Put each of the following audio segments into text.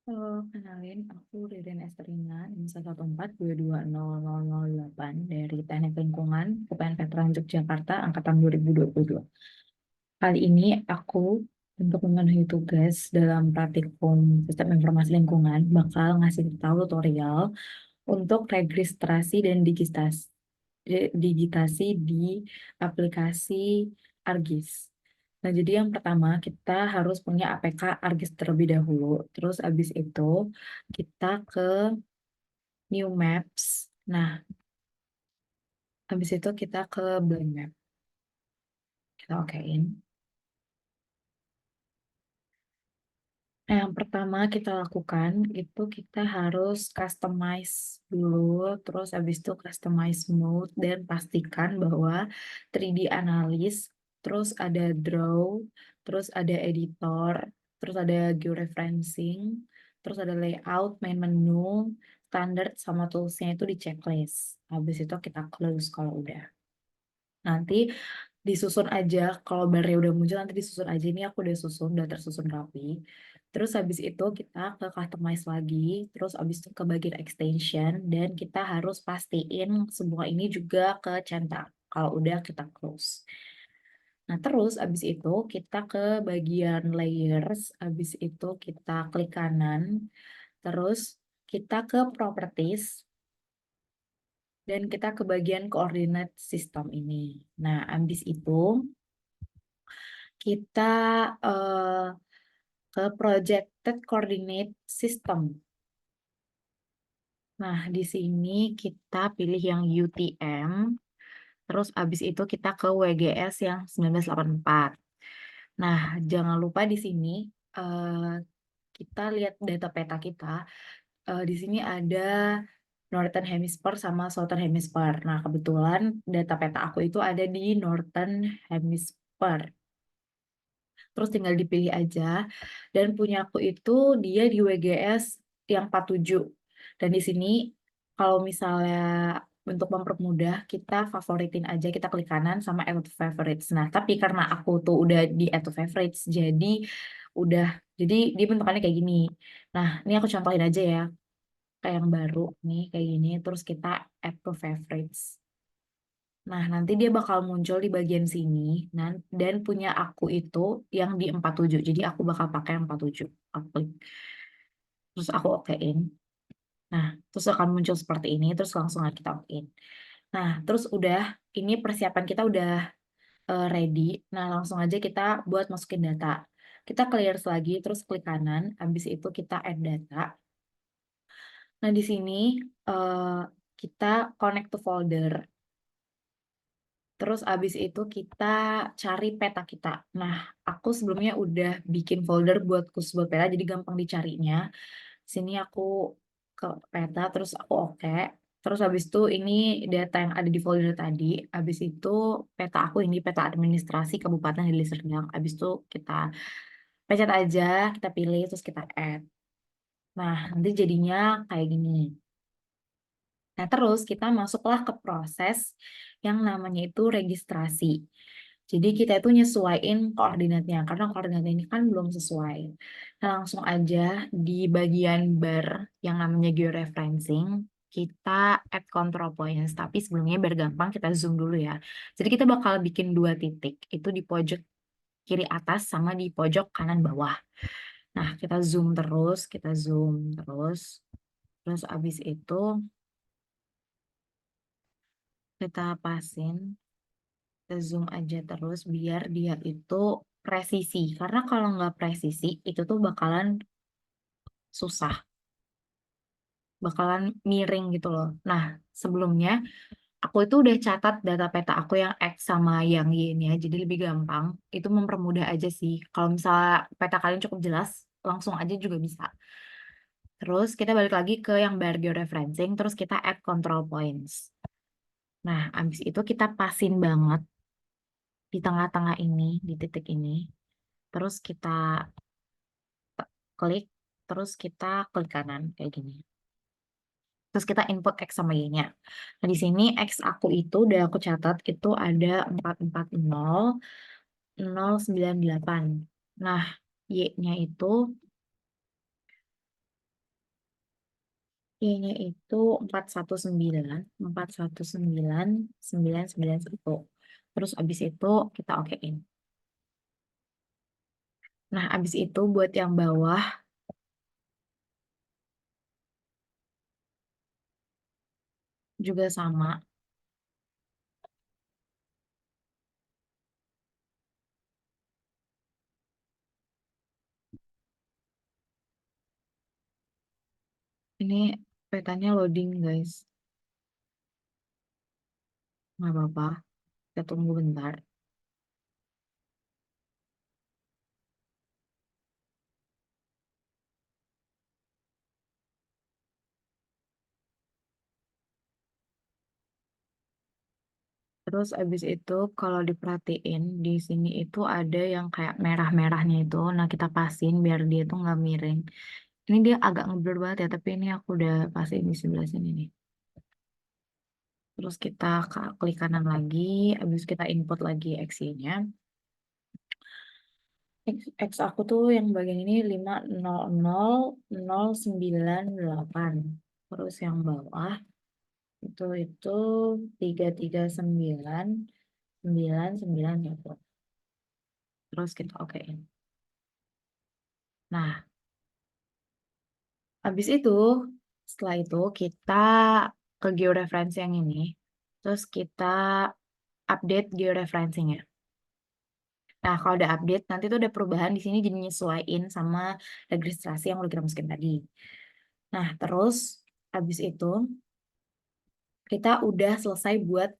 Halo, kenalin aku Ririn Esterina, NIM 114220008 dari Teknik Lingkungan, UPN Veteran Yogyakarta, Angkatan 2022. Kali ini aku, untuk memenuhi tugas dalam praktikum Sistem Informasi Lingkungan, bakal ngasih tahu tutorial untuk registrasi dan digitasi di aplikasi ArGIS. Nah, jadi yang pertama kita harus punya APK ArGIS terlebih dahulu. Terus abis itu kita ke New Maps. Nah, abis itu kita ke Blank Map. Kita okein. Nah, yang pertama kita lakukan itu kita harus customize dulu, terus habis itu customize mode dan pastikan bahwa 3D analis, terus ada draw, terus ada editor, terus ada georeferencing, terus ada layout, main menu, standard sama toolsnya itu di checklist. Habis itu kita close kalau udah. Nanti disusun aja, kalau barnya udah muncul nanti disusun aja, ini aku udah susun, udah tersusun rapi. Terus habis itu kita ke customize lagi, terus habis itu ke bagian extension, dan kita harus pastiin semua ini juga ke centang. Kalau udah kita close. Nah terus habis itu kita ke bagian layers, habis itu kita klik kanan, terus kita ke properties, dan kita ke bagian koordinat sistem ini. Nah, habis itu kita eh, ke projected coordinate system. Nah, di sini kita pilih yang UTM, terus abis itu kita ke WGS yang 1984. Nah, jangan lupa di sini eh, kita lihat data peta kita. Di sini ada Northern Hemisphere sama Southern Hemisphere. Nah, kebetulan data peta aku itu ada di Northern Hemisphere. Terus tinggal dipilih aja. Dan punya aku itu dia di WGS yang 47. Dan di sini kalau misalnya untuk mempermudah kita favoritin aja, kita klik kanan sama add to favorites. Nah, tapi karena aku tuh udah di add to favorites, jadi udah jadi dia bentukannya kayak gini. Nah, ini aku contohin aja ya, kayak yang baru nih kayak gini. Terus kita add to favorites. Nah, nanti dia bakal muncul di bagian sini. Dan punya aku itu yang di 47. Jadi aku bakal pakai yang 47. Aku klik. Terus aku okein. Nah, terus akan muncul seperti ini. Terus langsung aja kita okein. Nah, terus udah, ini persiapan kita udah ready. Nah, langsung aja kita buat masukin data. Kita clear lagi, terus klik kanan. Habis itu kita add data. Nah, di sini eh, kita connect to folder. Terus abis itu kita cari peta kita. Nah, aku sebelumnya udah bikin folder buat khusus buat peta, jadi gampang dicarinya. Sini aku ke peta, terus aku oke. Terus habis itu ini data yang ada di folder tadi. Habis itu peta aku ini peta administrasi Kabupaten Deli Serdang. Habis itu kita pencet aja, kita pilih, terus kita add. Nah, nanti jadinya kayak gini. Nah, terus kita masuklah ke proses yang namanya itu registrasi. Jadi kita itu nyesuaiin koordinatnya, karena koordinatnya ini kan belum sesuai. Nah, langsung aja di bagian bar yang namanya georeferencing, kita add control points. Tapi sebelumnya biar gampang kita zoom dulu ya. Jadi kita bakal bikin dua titik, itu di pojok kiri atas sama di pojok kanan bawah. Nah, kita zoom terus, kita zoom terus. Terus abis itu kita pasin, kita zoom aja terus biar dia itu presisi. Karena kalau nggak presisi, itu tuh bakalan susah, bakalan miring gitu loh. Nah, sebelumnya aku itu udah catat data peta aku yang X sama yang Y ini ya, jadi lebih gampang. Itu mempermudah aja sih. Kalau misalnya peta kalian cukup jelas, langsung aja juga bisa. Terus kita balik lagi ke yang bar georeferencing, terus kita add control points. Nah, abis itu kita pasin banget di tengah-tengah ini, di titik ini. Terus kita klik, terus kita klik kanan kayak gini. Terus kita input X sama Y-nya. Nah, di sini X aku itu udah aku catat itu ada 440098. Nah, Y-nya itu I-nya itu 419, 419, 991. Terus abis itu kita okein. Nah, abis itu buat yang bawah juga sama. Ini petanya loading, guys. Nggak apa-apa. Kita tunggu bentar. Terus abis itu kalau diperhatiin di sini itu ada yang kayak merah-merahnya itu. Nah, kita pasin biar dia tuh nggak miring. Ini dia agak ngeblur banget ya, tapi ini aku udah pasin di sebelah sini nih. Terus kita klik kanan lagi, abis kita input lagi X-nya. X aku tuh yang bagian ini 500,098. Terus yang bawah itu 339,991. Terus kita okein. Nah, habis itu setelah itu kita ke georeferensi yang ini. Terus kita update georeferensinya. Nah, kalau udah update, nanti tuh ada perubahan di sini jadi nyesuaiin sama registrasi yang udah kita masukin tadi. Nah, terus habis itu kita udah selesai buat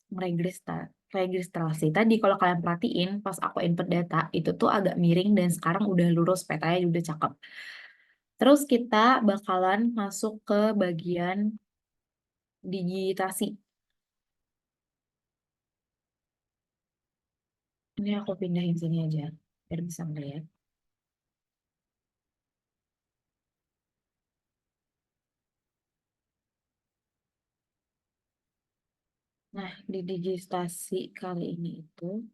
registrasi. Tadi kalau kalian perhatiin, pas aku input data, itu tuh agak miring dan sekarang udah lurus, petanya udah cakep. Terus kita bakalan masuk ke bagian digitasi. Ini aku pindahin sini aja, biar bisa melihat. Nah, di digitasi kali ini itu,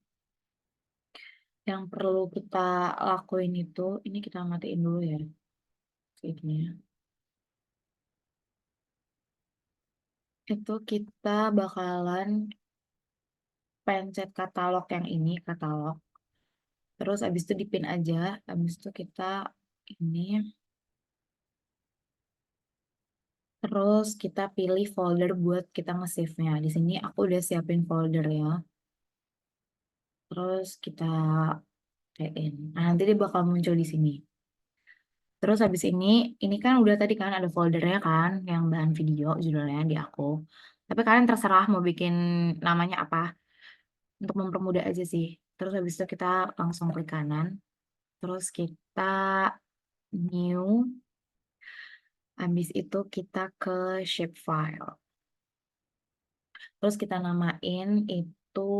yang perlu kita lakuin itu, ini kita matiin dulu ya, feednya. Itu kita bakalan pencet katalog yang ini, katalog. Terus abis itu dipin aja, abis itu kita ini, terus kita pilih folder buat kita nge-save-nya. Di sini aku udah siapin folder ya. Terus kita in. Nah, nanti dia bakal muncul di sini. Terus habis ini kan udah tadi kan ada foldernya kan, yang bahan video judulnya di aku. Tapi kalian terserah mau bikin namanya apa, untuk mempermudah aja sih. Terus habis itu kita langsung klik kanan. Terus kita new. Habis itu kita ke shapefile. Terus kita namain itu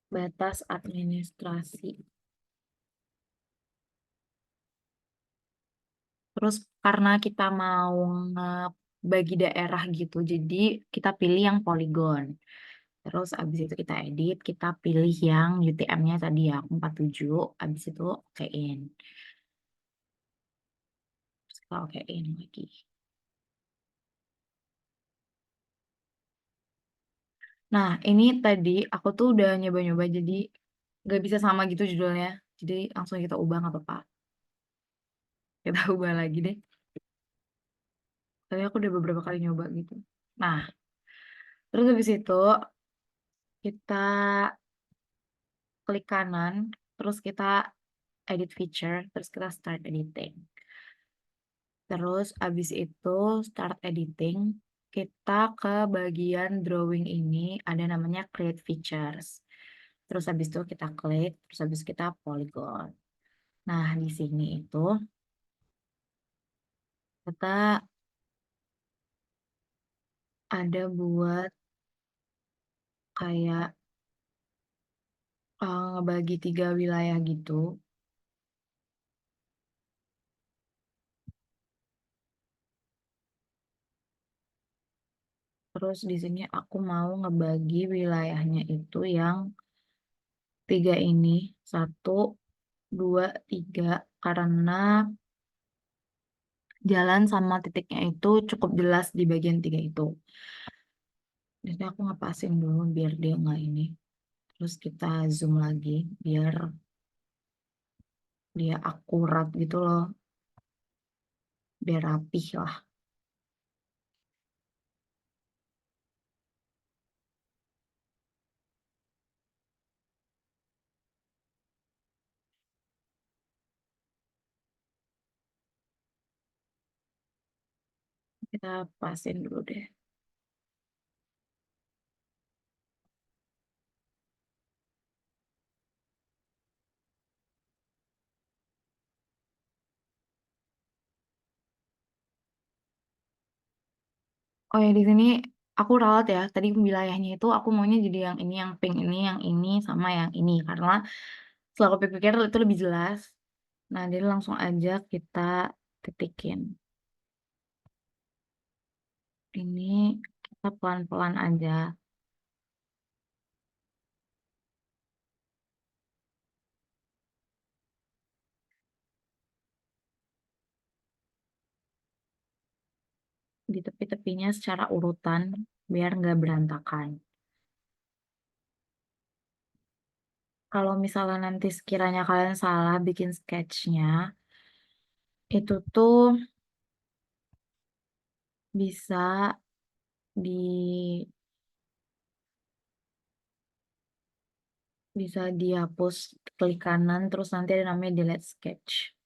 batas administrasi. Terus karena kita mau bagi daerah gitu, jadi kita pilih yang polygon. Terus abis itu kita edit, kita pilih yang UTM-nya tadi ya, 47. Abis itu okein. Terus kita okein lagi. Nah, ini tadi aku tuh udah nyoba-nyoba jadi gak bisa sama gitu judulnya. Jadi langsung kita ubah nggak apa-apa. Kita ubah lagi deh. Tapi aku udah beberapa kali nyoba gitu. Nah, terus habis itu kita klik kanan, terus kita edit feature, terus kita start editing. Terus abis itu start editing, kita ke bagian drawing ini ada namanya create features. Terus habis itu kita klik, terus habis kita polygon. Nah, di sini itu kita ada buat kayak ngebagi 3 wilayah gitu. Terus di sini aku mau ngebagi wilayahnya itu yang 3 ini. 1, 2, 3. Karena jalan sama titiknya itu cukup jelas di bagian 3 itu. Jadi aku ngepasin dulu biar dia nggak ini. Terus kita zoom lagi biar dia akurat gitu loh. Biar rapih lah. Kita pasin dulu deh. Oh ya, di sini aku ralat ya. Tadi wilayahnya itu aku maunya jadi yang ini, yang pink ini, yang ini, sama yang ini. Karena setelah aku pikir itu lebih jelas. Nah, jadi langsung aja kita titikin. Ini kita pelan-pelan aja. Di tepi-tepinya secara urutan biar nggak berantakan. Kalau misalnya nanti sekiranya kalian salah bikin sketchnya, itu tuh bisa di bisa dihapus, klik kanan terus nanti ada namanya delete sketch.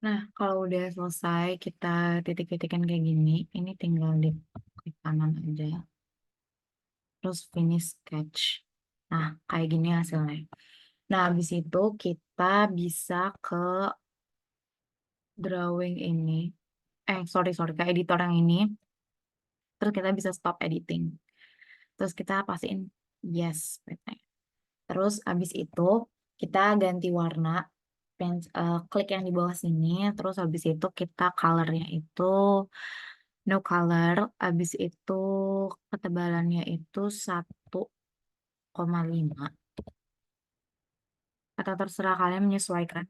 Nah, kalau udah selesai kita titik-titikin kayak gini, ini tinggal di klik kanan aja, terus finish sketch. Nah, kayak gini hasilnya. Nah, habis itu kita bisa ke drawing ini. Sorry, ke editor yang ini. Terus kita bisa stop editing. Terus kita pastiin yes, PT. Terus habis itu kita ganti warna, klik yang di bawah sini. Terus habis itu kita colornya itu no color. Habis itu ketebalannya itu 1,5. Atau terserah kalian menyesuaikan.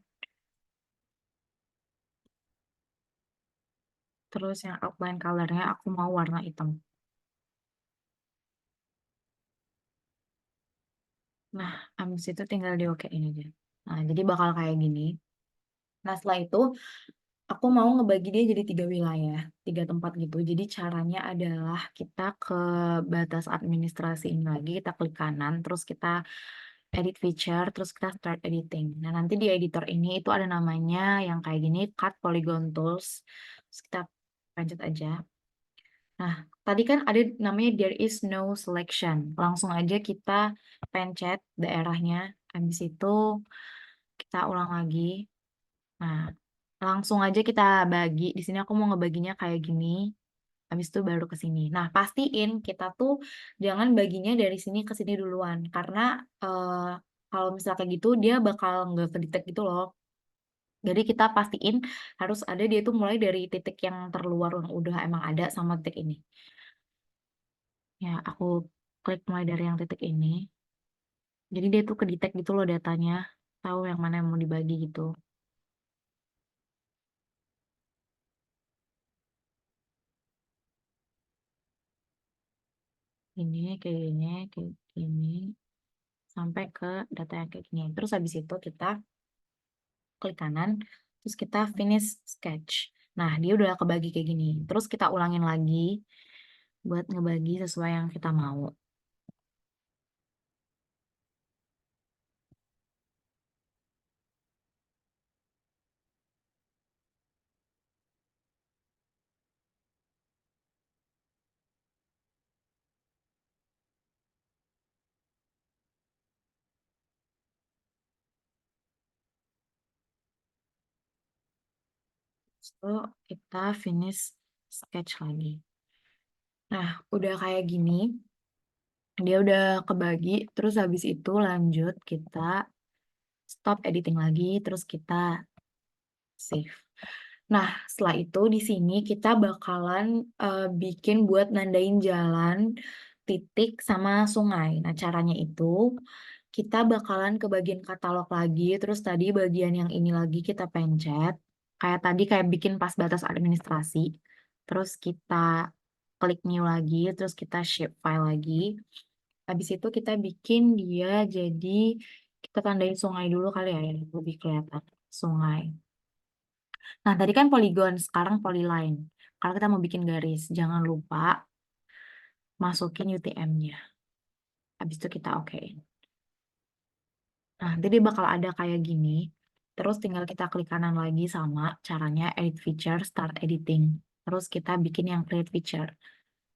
Terus yang outline colornya aku mau warna hitam. Nah, habis itu tinggal diokein aja. Nah, jadi bakal kayak gini. Nah, setelah itu aku mau ngebagi dia jadi 3 wilayah, 3 tempat gitu. Jadi caranya adalah kita ke batas administrasi ini lagi, kita klik kanan, terus kita edit feature, terus kita start editing. Nah, nanti di editor ini itu ada namanya yang kayak gini, cut polygon tools. Terus kita pencet aja. Nah, tadi kan ada namanya there is no selection. Langsung aja kita pencet daerahnya. Habis itu kita ulang lagi. Nah, langsung aja kita bagi. Di sini aku mau ngebaginya kayak gini. Habis itu baru ke sini. Nah, pastiin kita tuh jangan baginya dari sini ke sini duluan. Karena Kalau misalnya kayak gitu dia bakal nggak kedetek gitu loh. Jadi kita pastiin harus ada dia tuh mulai dari titik yang terluar yang udah emang ada sama titik ini. Ya, aku klik mulai dari yang titik ini. Jadi dia tuh kedetek gitu loh datanya. Tahu yang mana yang mau dibagi gitu. Ini kayak gini, kayak gini. Sampai ke data yang kayak gini. Terus habis itu kita klik kanan, terus kita finish sketch. Nah, dia udah kebagi kayak gini. Terus kita ulangin lagi buat ngebagi sesuai yang kita mau. So, kita finish sketch lagi. Nah, udah kayak gini, dia udah kebagi, terus habis itu lanjut kita stop editing lagi, terus kita save. Nah, setelah itu di sini kita bakalan bikin buat nandain jalan, titik, sama sungai. Nah, caranya itu kita bakalan ke bagian katalog lagi, terus tadi bagian yang ini lagi kita pencet. Kayak tadi kayak bikin pas batas administrasi. Terus kita klik new lagi, terus kita shape file lagi. Habis itu kita bikin dia jadi kita tandain sungai dulu kali ya, yang lebih kelihatan. Sungai. Nah, tadi kan poligon, sekarang polyline. Kalau kita mau bikin garis, jangan lupa masukin UTM-nya. Habis itu kita okein. Nah, nanti dia bakal ada kayak gini. Terus tinggal kita klik kanan lagi sama caranya edit feature, start editing. Terus kita bikin yang create feature.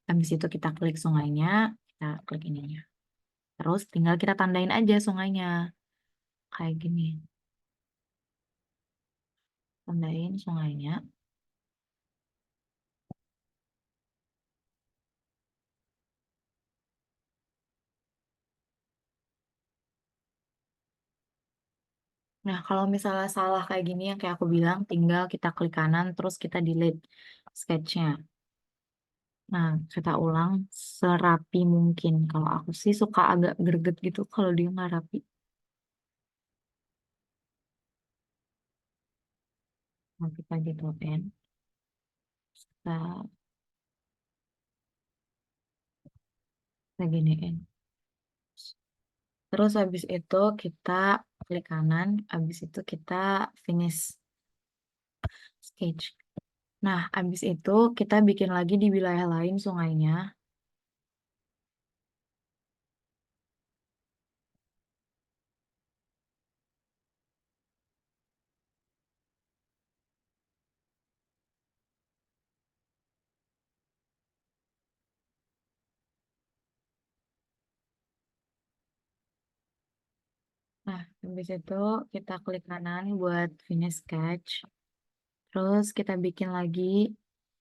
Habis itu kita klik sungainya, kita klik ininya. Terus tinggal kita tandain aja sungainya. Kayak gini. Tandain sungainya. Nah, kalau misalnya salah kayak gini yang kayak aku bilang, tinggal kita klik kanan, terus kita delete sketchnya. Nah, kita ulang serapi mungkin. Kalau aku sih suka agak greget gitu kalau dia nggak rapi. Nah, kita gituin. Kita, kita giniin. Terus habis itu kita klik kanan, habis itu kita finish sketch. Nah, habis itu kita bikin lagi di wilayah lain sungainya. Nah, habis itu kita klik kanan buat finish sketch. Terus kita bikin lagi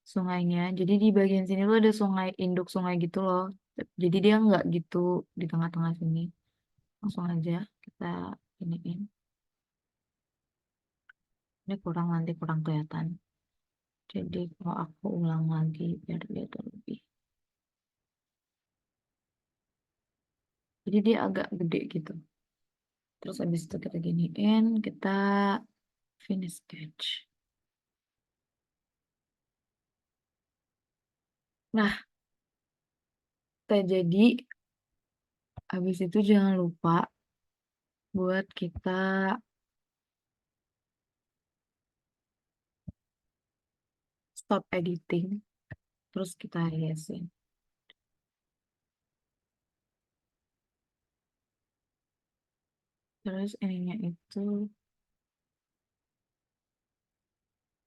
sungainya. Jadi di bagian sini tuh ada sungai, induk sungai gitu loh. Jadi dia nggak gitu di tengah-tengah sini. Langsung aja kita iniin. Ini kurang nanti kurang kelihatan. Jadi kalau aku ulang lagi biar dia tuh lebih. Jadi dia agak gede gitu. Terus habis itu kita giniin, kita finish sketch. Nah, kita jadi habis itu jangan lupa buat kita stop editing. Terus kita hiasin. Terus ininya itu,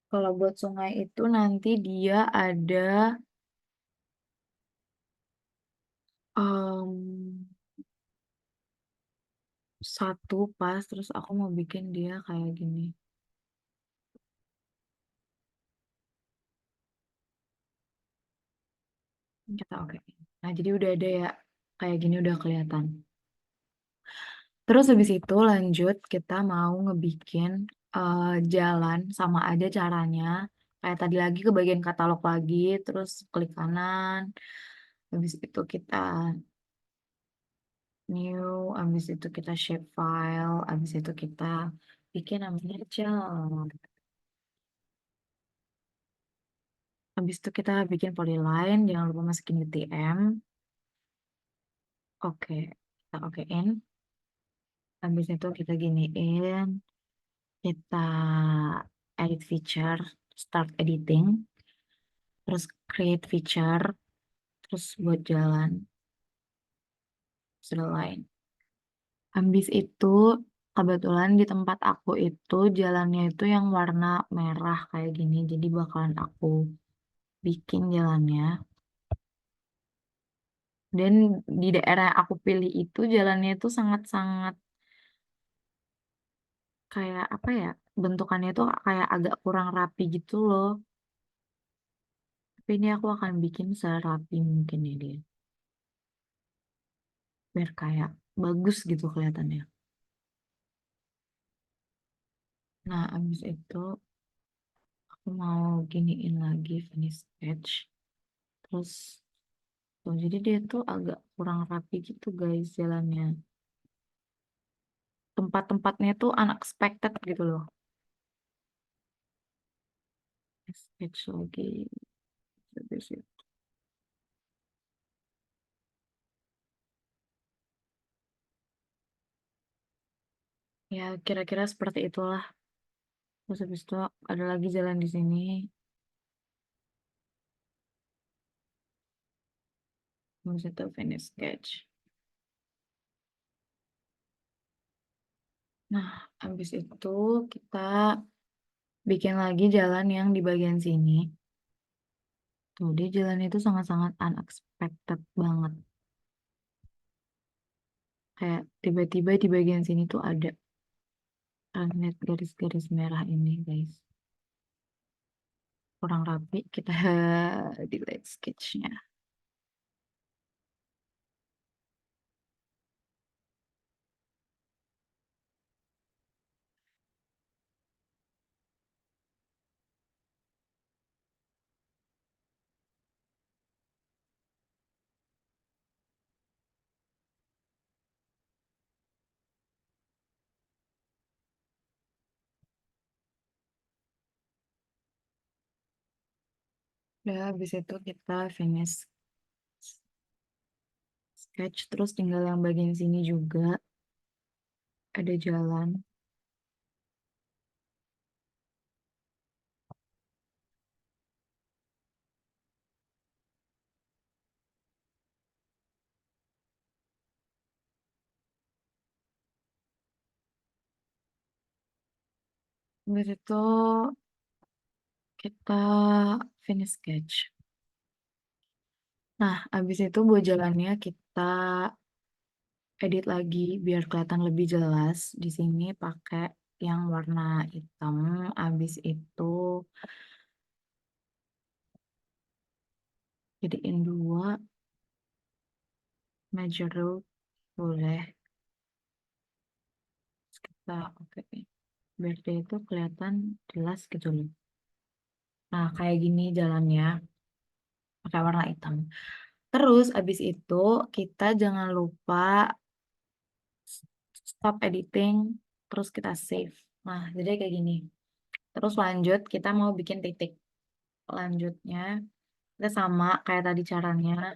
kalau buat sungai itu nanti dia ada em, satu pas, terus aku mau bikin dia kayak gini. Kita oke. Nah, jadi udah ada ya, kayak gini udah kelihatan. Terus habis itu lanjut kita mau ngebikin jalan sama aja caranya. Kayak tadi lagi ke bagian katalog lagi, terus klik kanan. Habis itu kita new, habis itu kita shape file, habis itu kita bikin namanya jalan. Habis itu kita bikin polyline, jangan lupa masukin UTM. Oke, kita okein. Habis itu kita giniin, kita edit feature, start editing, terus create feature, terus buat jalan, sudah line. Habis itu kebetulan di tempat aku itu jalannya itu yang warna merah kayak gini, jadi bakalan aku bikin jalannya. Dan di daerah yang aku pilih itu jalannya itu sangat-sangat kayak apa ya, bentukannya itu kayak agak kurang rapi gitu loh. Tapi ini aku akan bikin serapi mungkin ya dia, biar kayak bagus gitu kelihatannya. Nah, abis itu aku mau giniin lagi finish sketch. Terus tuh, jadi dia tuh agak kurang rapi gitu guys jalannya. Tempat-tempatnya tuh unexpected gitu loh. Sketch lagi. Habis itu. Ya, kira-kira seperti itulah. Terus habis itu ada lagi jalan di sini. Habis itu finish sketch. Nah, habis itu kita bikin lagi jalan yang di bagian sini. Tuh, dia jalan itu sangat-sangat unexpected banget. Kayak tiba-tiba di bagian sini tuh ada lihat garis-garis merah ini, guys. Kurang rapi, kita delete sketchnya. Udah, habis itu kita finish sketch. Terus tinggal yang bagian sini juga ada jalan. Habis itu kita finish sketch. Nah, habis itu buat jalannya kita edit lagi biar kelihatan lebih jelas. Di sini pakai yang warna hitam. Habis itu jadiin dua major rule boleh. Terus kita oke biar dia itu kelihatan jelas gitu loh. Nah, kayak gini jalannya pakai warna hitam. Terus abis itu kita jangan lupa stop editing, terus kita save. Nah, jadi kayak gini. Terus lanjut, kita mau bikin titik. Lanjutnya, kita sama kayak tadi caranya.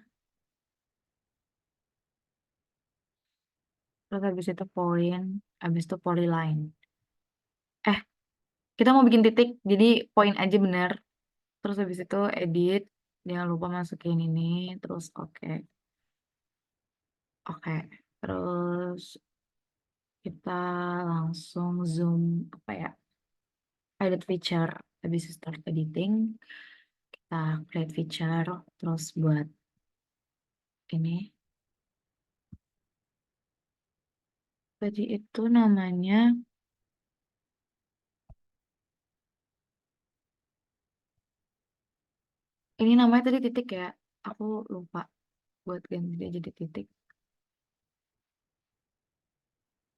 Terus habis itu point, habis itu polyline. Eh, kita mau bikin titik, jadi point aja bener. Terus habis itu edit, jangan lupa masukin ini, terus oke. Oke, terus kita langsung zoom, apa ya, edit feature. Habis itu start editing, kita create feature, terus buat ini. Tadi itu namanya, ini namanya tadi titik ya. Aku lupa buat ganti dia jadi titik.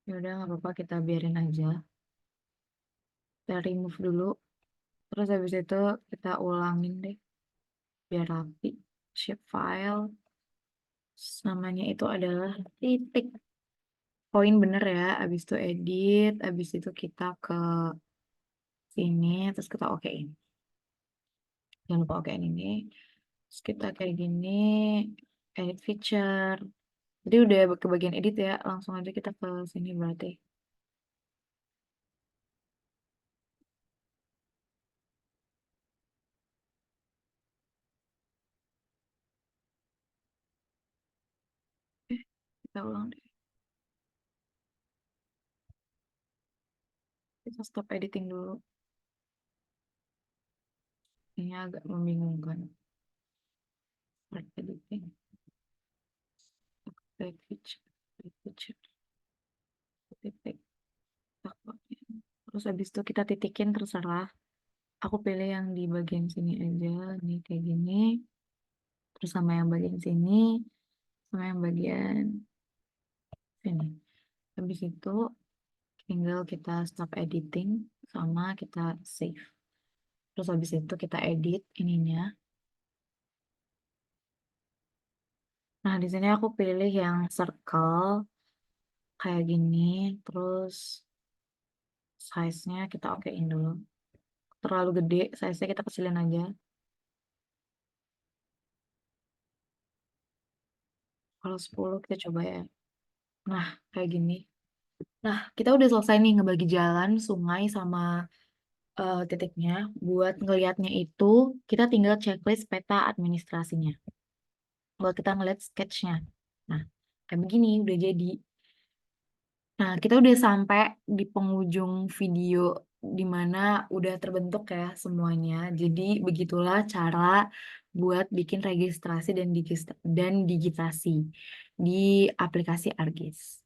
Ya udah nggak apa-apa, kita biarin aja. Kita remove dulu. Terus habis itu kita ulangin deh biar rapi. Shapefile. Namanya itu adalah titik. Poin bener ya. Habis itu edit. Habis itu kita ke sini. Terus kita okein. Jangan lupa okein ini. Terus kita kayak gini. Edit feature. Jadi udah ke bagian edit ya. Langsung aja kita ke sini berarti. Kita ulang deh. Kita stop editing dulu. Ini agak membingungkan. Start editing. Back feature. Back feature. Titik. Terus habis itu kita titikin terserah. Aku pilih yang di bagian sini aja. Nih kayak gini. Terus sama yang bagian sini. Sama yang bagian sini. Habis itu tinggal kita stop editing. Sama kita save. Terus habis itu kita edit ininya. Nah, di sini aku pilih yang circle kayak gini. Terus size-nya kita okein dulu. Terlalu gede, size-nya kita kecilin aja. Kalau 10 kita coba ya. Nah, kayak gini. Nah, kita udah selesai nih ngebagi jalan, sungai, sama titiknya. Buat ngelihatnya itu, kita tinggal checklist peta administrasinya. Buat kita ngeliat sketchnya. Nah, kayak begini udah jadi. Nah, kita udah sampai di penghujung video di mana udah terbentuk ya semuanya. Jadi begitulah cara buat bikin registrasi dan digitasi di aplikasi ArcGIS.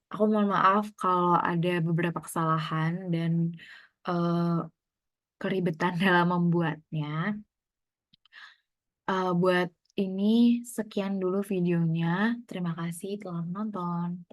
Aku mohon maaf kalau ada beberapa kesalahan dan eh, keribetan dalam membuatnya. Buat ini sekian dulu videonya. Terima kasih telah menonton.